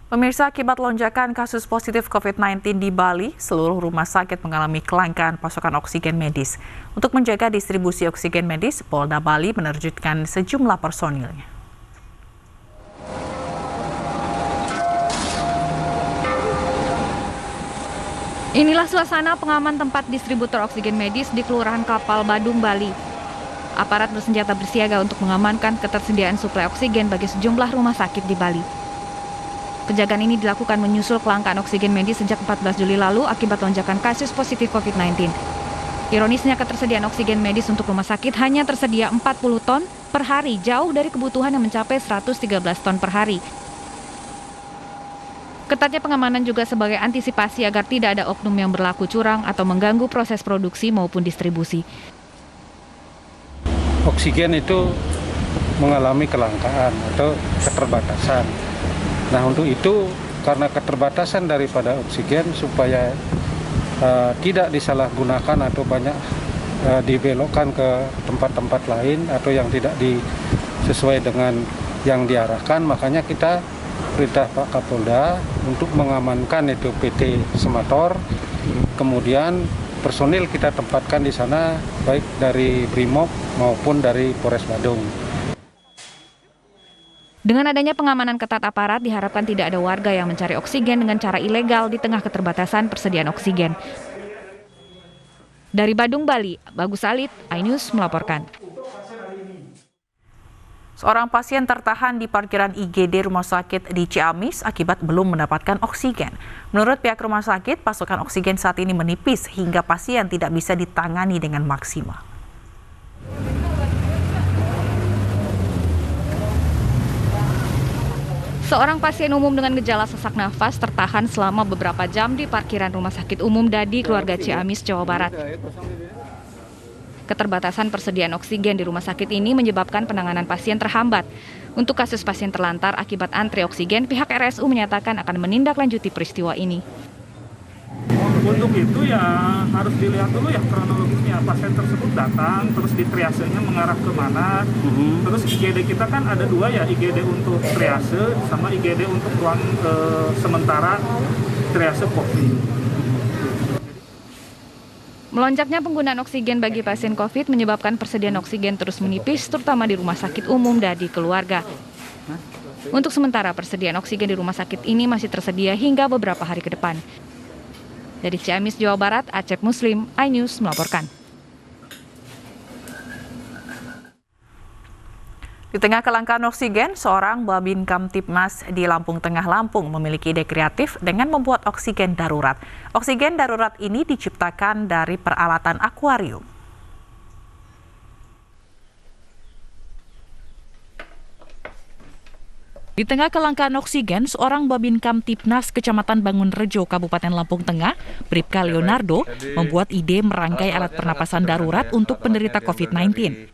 Pemirsa, akibat lonjakan kasus positif COVID-19 di Bali, seluruh rumah sakit mengalami kelangkaan pasokan oksigen medis. Untuk menjaga distribusi oksigen medis, Polda Bali menerjunkan sejumlah personilnya. Inilah suasana pengaman tempat distributor oksigen medis di Kelurahan Kapal Badung, Bali. Aparat bersenjata bersiaga untuk mengamankan ketersediaan suplai oksigen bagi sejumlah rumah sakit di Bali. Penjagaan ini dilakukan menyusul kelangkaan oksigen medis sejak 14 Juli lalu akibat lonjakan kasus positif COVID-19. Ironisnya, ketersediaan oksigen medis untuk rumah sakit hanya tersedia 40 ton per hari, jauh dari kebutuhan yang mencapai 113 ton per hari. Ketatnya pengamanan juga sebagai antisipasi agar tidak ada oknum yang berlaku curang atau mengganggu proses produksi maupun distribusi. Oksigen itu mengalami kelangkaan atau keterbatasan. Nah, untuk itu karena keterbatasan daripada oksigen supaya tidak disalahgunakan atau banyak dibelokkan ke tempat-tempat lain atau yang tidak sesuai dengan yang diarahkan, makanya kita perintah Pak Kapolda untuk mengamankan itu PT Semator. Kemudian personil kita tempatkan di sana baik dari Brimob maupun dari Polres Badung. Dengan adanya pengamanan ketat aparat, diharapkan tidak ada warga yang mencari oksigen dengan cara ilegal di tengah keterbatasan persediaan oksigen. Dari Badung, Bali, Bagus Alit, iNews melaporkan. Seorang pasien tertahan di parkiran IGD rumah sakit di Ciamis akibat belum mendapatkan oksigen. Menurut pihak rumah sakit, pasokan oksigen saat ini menipis hingga pasien tidak bisa ditangani dengan maksimal. Seorang pasien umum dengan gejala sesak nafas tertahan selama beberapa jam di parkiran Rumah Sakit Umum Dadi Keluarga Ciamis, Jawa Barat. Keterbatasan persediaan oksigen di rumah sakit ini menyebabkan penanganan pasien terhambat. Untuk kasus pasien terlantar akibat antri oksigen, pihak RSU menyatakan akan menindaklanjuti peristiwa ini. Untuk itu ya harus dilihat dulu ya kronologisnya, pasien tersebut datang, terus di triasenya mengarah ke mana, terus IGD kita kan ada dua ya, IGD untuk triase sama IGD untuk ruang sementara triase COVID. Melonjaknya penggunaan oksigen bagi pasien COVID menyebabkan persediaan oksigen terus menipis, terutama di Rumah Sakit Umum Dadi Keluarga. Untuk sementara, persediaan oksigen di rumah sakit ini masih tersedia hingga beberapa hari ke depan. Dari Ciamis, Jawa Barat, Acep Muslim, iNews melaporkan. Di tengah kelangkaan oksigen, seorang Babin Kamtibmas di Lampung Tengah, Lampung memiliki ide kreatif dengan membuat oksigen darurat. Oksigen darurat ini diciptakan dari peralatan akuarium. Di tengah kelangkaan oksigen, seorang Babin Kamtibnas Kecamatan Bangunrejo, Kabupaten Lampung Tengah, Bribka Leonardo, membuat ide merangkai alat pernapasan darurat untuk penderita COVID-19.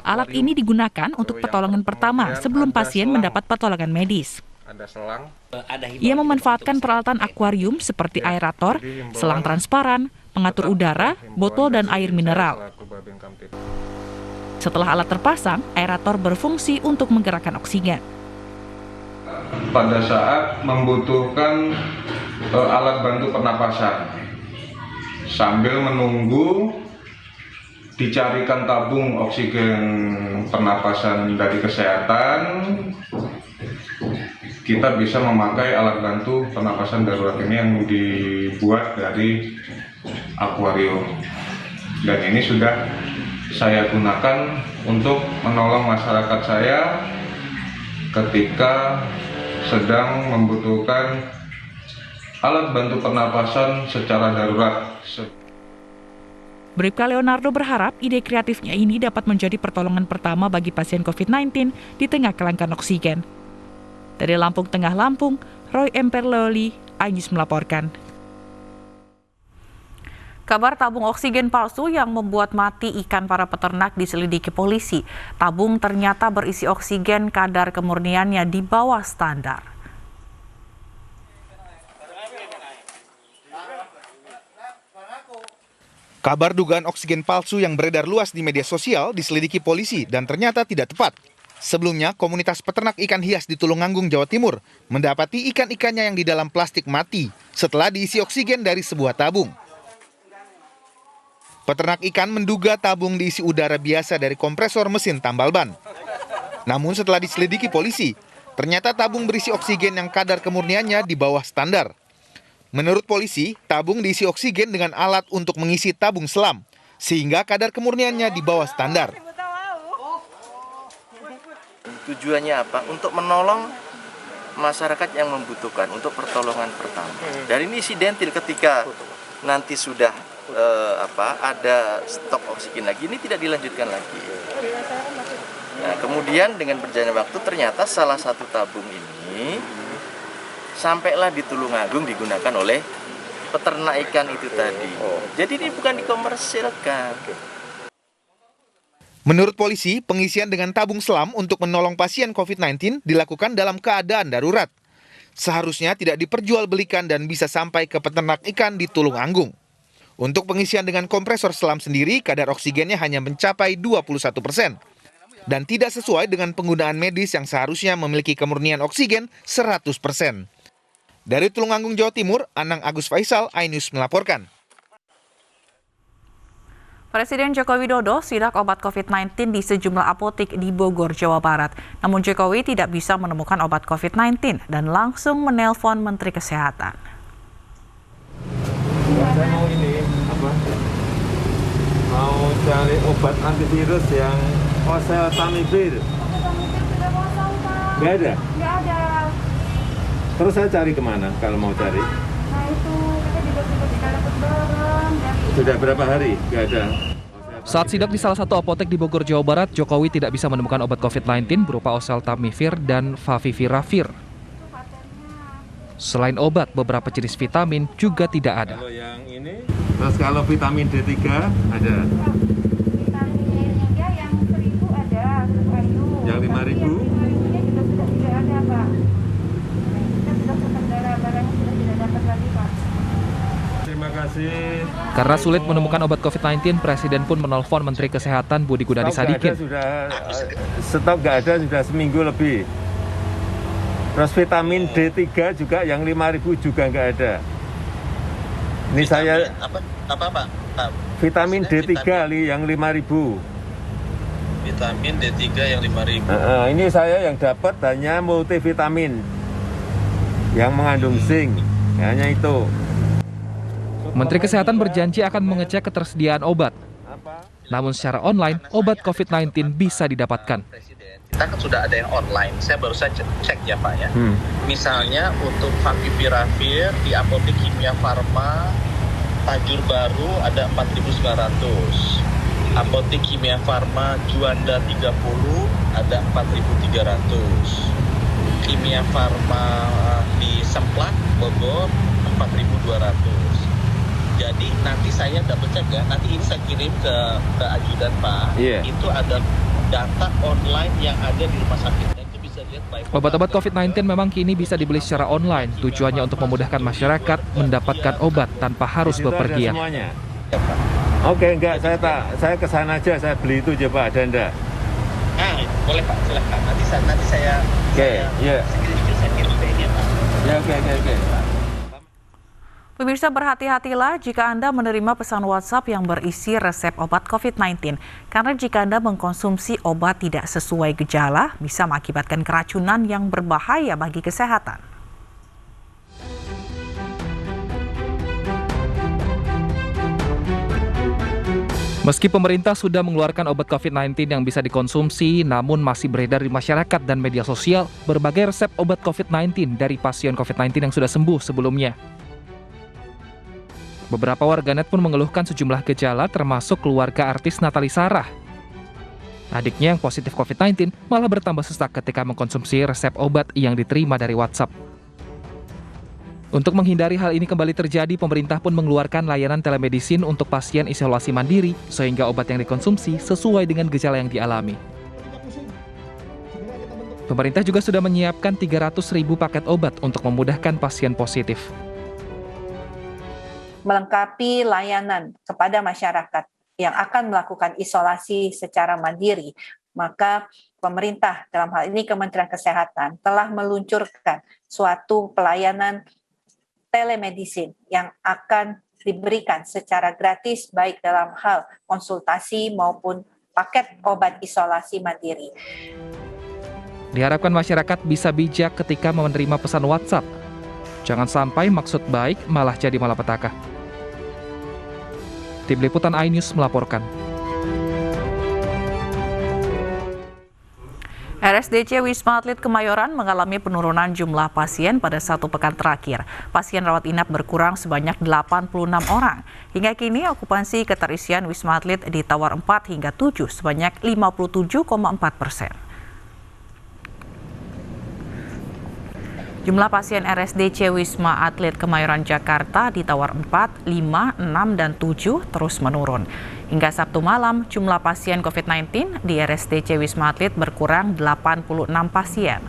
Alat ini digunakan untuk pertolongan pertama sebelum pasien mendapat pertolongan medis. Ia memanfaatkan peralatan akuarium seperti aerator, selang transparan, pengatur udara, botol, dan air mineral. Setelah alat terpasang, aerator berfungsi untuk menggerakkan oksigen. Pada saat membutuhkan alat bantu pernapasan, sambil menunggu dicarikan tabung oksigen pernapasan dari kesehatan, kita bisa memakai alat bantu pernapasan darurat ini yang dibuat dari akuarium. Dan ini sudah saya gunakan untuk menolong masyarakat saya ketika sedang membutuhkan alat bantu pernapasan secara darurat. Bribka Leonardo berharap ide kreatifnya ini dapat menjadi pertolongan pertama bagi pasien COVID-19 di tengah kelangkaan oksigen. Dari Lampung Tengah, Lampung, Roy Emperleoli, iNews melaporkan. Kabar tabung oksigen palsu yang membuat mati ikan para peternak diselidiki polisi. Tabung ternyata berisi oksigen kadar kemurniannya di bawah standar. Kabar dugaan oksigen palsu yang beredar luas di media sosial diselidiki polisi dan ternyata tidak tepat. Sebelumnya, komunitas peternak ikan hias di Tulungagung, Jawa Timur mendapati ikan-ikannya yang di dalam plastik mati setelah diisi oksigen dari sebuah tabung. Peternak ikan menduga tabung diisi udara biasa dari kompresor mesin tambal ban. Namun setelah diselidiki polisi, ternyata tabung berisi oksigen yang kadar kemurniannya di bawah standar. Menurut polisi, tabung diisi oksigen dengan alat untuk mengisi tabung selam, sehingga kadar kemurniannya di bawah standar. Tujuannya apa? Untuk menolong masyarakat yang membutuhkan, untuk pertolongan pertama. Dan ini insidentil ketika nanti sudah ada stok oksigen lagi, ini tidak dilanjutkan lagi. Nah, kemudian dengan berjalannya waktu ternyata salah satu tabung ini sampailah di Tulungagung digunakan oleh peternak ikan itu tadi. Jadi ini bukan dikomersilkan. Menurut polisi, pengisian dengan tabung selam untuk menolong pasien COVID-19 dilakukan dalam keadaan darurat. Seharusnya tidak diperjualbelikan dan bisa sampai ke peternak ikan di Tulungagung. Untuk pengisian dengan kompresor selam sendiri, kadar oksigennya hanya mencapai 21%. Dan tidak sesuai dengan penggunaan medis yang seharusnya memiliki kemurnian oksigen 100%. Dari Tulungagung, Jawa Timur, Anang Agus Faisal, iNews melaporkan. Presiden Joko Widodo sidak obat COVID-19 di sejumlah apotek di Bogor, Jawa Barat. Namun Jokowi tidak bisa menemukan obat COVID-19 dan langsung menelpon Menteri Kesehatan. Saya mau mau cari obat antivirus yang oseltamivir. Sudah kosong, Pak. Nggak ada? Nggak ada. Terus saya cari kemana kalau mau cari? Nah itu, kita juga tidak dapat barang. Sudah berapa hari? Nggak ada. Saat sidak di salah satu apotek di Bogor, Jawa Barat, Jokowi tidak bisa menemukan obat COVID-19 berupa oseltamivir dan favipiravir. Selain obat, beberapa jenis vitamin juga tidak ada. Kalau yang ini, terus kalau vitamin D3 ada? Vitamin D yang 1000 ada, Yang 5.000? Yang 5.000-nya juga sudah tidak ada, Pak. Kita sudah terkendala, barangnya sudah tidak dapat lagi, Pak. Terima kasih. Karena sulit menemukan obat COVID-19, Presiden pun menelpon Menteri Kesehatan Budi Gunadi Sadikin. Stok nggak ada sudah seminggu lebih. Terus vitamin D3 juga yang 5.000 juga nggak ada. Ini saya Apa Pak? vitamin D3 yang 5.000. Vitamin D3 yang 5.000. Ini saya yang dapat hanya multivitamin yang mengandung zinc. Hanya itu. Menteri Kesehatan berjanji akan mengecek ketersediaan obat. Namun secara online, obat COVID-19 bisa didapatkan. Kita kan sudah ada yang online, saya baru saja cek ya Pak ya. Misalnya untuk favipiravir di apotek Kimia Farma Tajur Baru ada 4.900. Apotek Kimia Farma Juanda 30 ada 4.300. Kimia Farma di Semplak Bogor 4.200. Jadi nanti saya double check ya, nanti ini saya kirim ke ajudan Pak. Itu ada data online yang ada di rumah sakit. Dan itu bisa lihat Obat-obat COVID-19 memang kini bisa dibeli secara online. Tujuannya untuk memudahkan masyarakat mendapatkan obat tanpa harus bepergian. Oke, enggak, saya ke sana aja, saya beli itu aja Pak, ada enggak? Boleh Pak, silakan. Nanti saya kirim ke ini ya Pak. Ya, oke. Pemirsa, berhati-hatilah jika Anda menerima pesan WhatsApp yang berisi resep obat COVID-19. Karena jika Anda mengkonsumsi obat tidak sesuai gejala, bisa mengakibatkan keracunan yang berbahaya bagi kesehatan. Meski pemerintah sudah mengeluarkan obat COVID-19 yang bisa dikonsumsi, namun masih beredar di masyarakat dan media sosial berbagai resep obat COVID-19 dari pasien COVID-19 yang sudah sembuh sebelumnya. Beberapa warganet pun mengeluhkan sejumlah gejala termasuk keluarga artis Natali Sarah. Adiknya yang positif COVID-19 malah bertambah sesak ketika mengkonsumsi resep obat yang diterima dari WhatsApp. Untuk menghindari hal ini kembali terjadi, pemerintah pun mengeluarkan layanan telemedicine untuk pasien isolasi mandiri sehingga obat yang dikonsumsi sesuai dengan gejala yang dialami. Pemerintah juga sudah menyiapkan 300.000 paket obat untuk memudahkan pasien positif. Melengkapi layanan kepada masyarakat yang akan melakukan isolasi secara mandiri maka pemerintah, dalam hal ini Kementerian Kesehatan, telah meluncurkan suatu pelayanan telemedicine yang akan diberikan secara gratis baik dalam hal konsultasi maupun paket obat isolasi mandiri. Diharapkan masyarakat bisa bijak ketika menerima pesan WhatsApp. Jangan sampai maksud baik malah jadi malapetaka. Tim Liputan iNews melaporkan. RSDC Wisma Atlet Kemayoran mengalami penurunan jumlah pasien pada 1 pekan terakhir. Pasien rawat inap berkurang sebanyak 86 orang. Hingga kini okupansi keterisian Wisma Atlet di tower 4 hingga 7 sebanyak 57,4%. Jumlah pasien RSDC Wisma Atlet Kemayoran Jakarta di tower 4, 5, 6, dan 7 terus menurun. Hingga Sabtu malam, jumlah pasien COVID-19 di RSDC Wisma Atlet berkurang 86 pasien.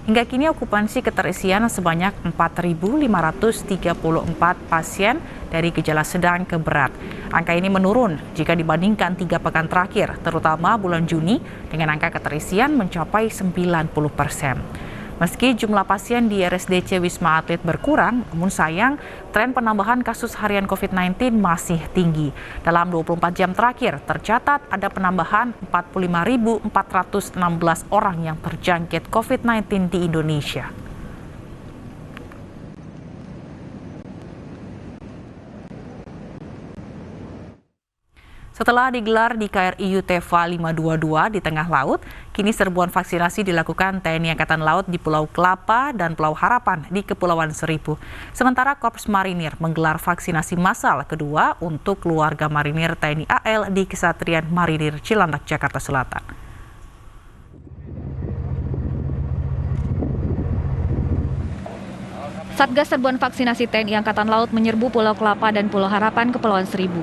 Hingga kini okupansi keterisian sebanyak 4.534 pasien dari gejala sedang ke berat. Angka ini menurun jika dibandingkan 3 pekan terakhir, terutama bulan Juni dengan angka keterisian mencapai 90%. Meski jumlah pasien di RSDC Wisma Atlet berkurang, namun sayang tren penambahan kasus harian COVID-19 masih tinggi. Dalam 24 jam terakhir, tercatat ada penambahan 45.416 orang yang terjangkit COVID-19 di Indonesia. Setelah digelar di KRI Yutefa 522 di tengah laut, kini serbuan vaksinasi dilakukan TNI Angkatan Laut di Pulau Kelapa dan Pulau Harapan di Kepulauan Seribu. Sementara Korps Marinir menggelar vaksinasi massal kedua untuk keluarga marinir TNI AL di Kesatrian Marinir Cilandak, Jakarta Selatan. Satgas Serbuan Vaksinasi TNI Angkatan Laut menyerbu Pulau Kelapa dan Pulau Harapan, Kepulauan Seribu.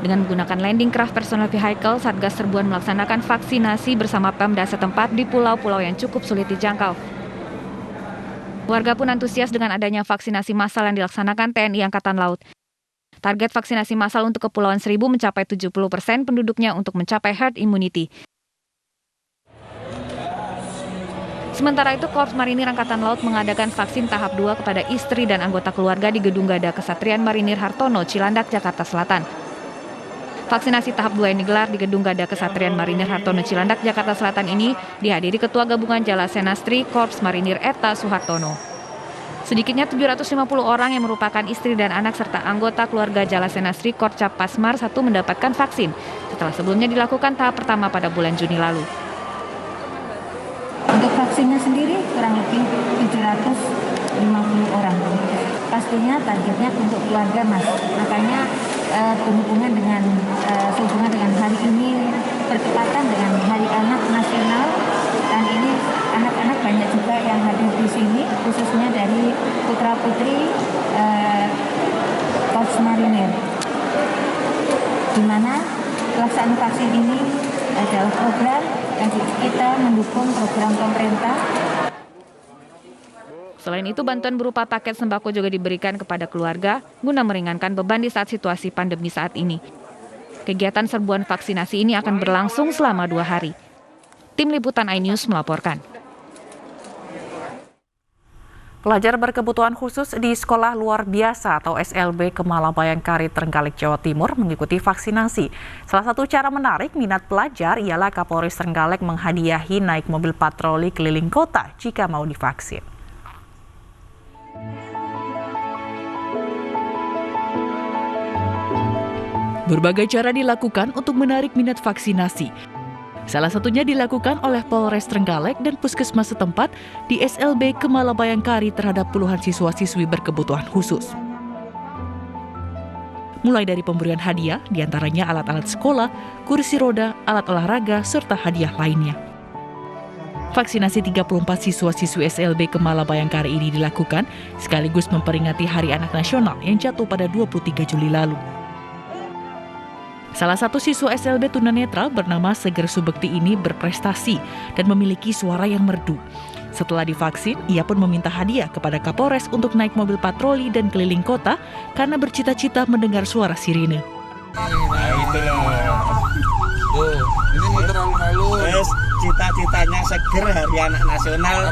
Dengan menggunakan landing craft personal vehicle, Satgas Serbuan melaksanakan vaksinasi bersama Pemda setempat di pulau-pulau yang cukup sulit dijangkau. Warga pun antusias dengan adanya vaksinasi massal yang dilaksanakan TNI Angkatan Laut. Target vaksinasi massal untuk Kepulauan Seribu mencapai 70% penduduknya untuk mencapai herd immunity. Sementara itu, Korps Marinir Angkatan Laut mengadakan vaksin tahap 2 kepada istri dan anggota keluarga di Gedung Gada Kesatrian Marinir Hartono, Cilandak, Jakarta Selatan. Vaksinasi tahap 2 yang digelar di Gedung Gada Kesatrian Marinir Hartono Cilandak, Jakarta Selatan ini dihadiri Ketua Gabungan Jalasenastri Korps Marinir Eta Suhartono. Sedikitnya 750 orang yang merupakan istri dan anak serta anggota keluarga Jalasenastri Korcap Pasmar 1 mendapatkan vaksin setelah sebelumnya dilakukan tahap pertama pada bulan Juni lalu. Untuk vaksinnya sendiri kurang lebih 750 orang. Pastinya targetnya untuk keluarga, Mas. Makanya sehubungan dengan hari ini bertepatan dengan Hari Anak Nasional, dan ini anak-anak banyak juga yang hadir di sini, khususnya dari putra-putri Korps Marinir, di mana pelaksanaan vaksin ini adalah program yang kita mendukung program pemerintah. Selain itu, bantuan berupa paket sembako juga diberikan kepada keluarga guna meringankan beban di saat situasi pandemi saat ini. Kegiatan serbuan vaksinasi ini akan berlangsung selama 2 hari. Tim Liputan iNews melaporkan. Pelajar berkebutuhan khusus di Sekolah Luar Biasa atau SLB Kemala Bayangkari, Trenggalek, Jawa Timur mengikuti vaksinasi. Salah satu cara menarik minat pelajar ialah Kapolres Trenggalek menghadiahi naik mobil patroli keliling kota jika mau divaksin. Berbagai cara dilakukan untuk menarik minat vaksinasi. Salah satunya dilakukan oleh Polres Trenggalek dan puskesmas setempat di SLB Kemala Bayangkari terhadap puluhan siswa-siswi berkebutuhan khusus. Mulai dari pemberian hadiah, diantaranya alat-alat sekolah, kursi roda, alat olahraga, serta hadiah lainnya. Vaksinasi 34 siswa-siswi SLB Kemala Bayangkari ini dilakukan sekaligus memperingati Hari Anak Nasional yang jatuh pada 23 Juli lalu. Salah satu siswa SLB tunanetra bernama Seger Subekti ini berprestasi dan memiliki suara yang merdu. Setelah divaksin, ia pun meminta hadiah kepada Kapolres untuk naik mobil patroli dan keliling kota karena bercita-cita mendengar suara sirine. Nah, itulah. Tuh, ini motor Terus cita-citanya seger Hari Anak Nasional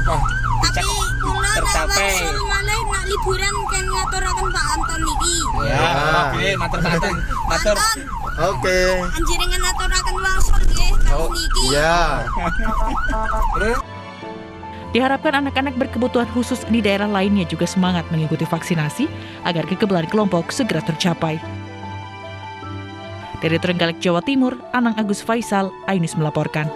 tercapai. Nak liburan kan ngaturaken Pak Anton niki. Ya, oke, matur Pak Matur. Oke. Anjenengan ngaturaken wangsul nggih tahun niki. Iya. Diharapkan anak-anak berkebutuhan khusus di daerah lainnya juga semangat mengikuti vaksinasi agar kekebalan kelompok segera tercapai. Dari Trenggalek, Jawa Timur, Anang Agus Faisal, iNews melaporkan.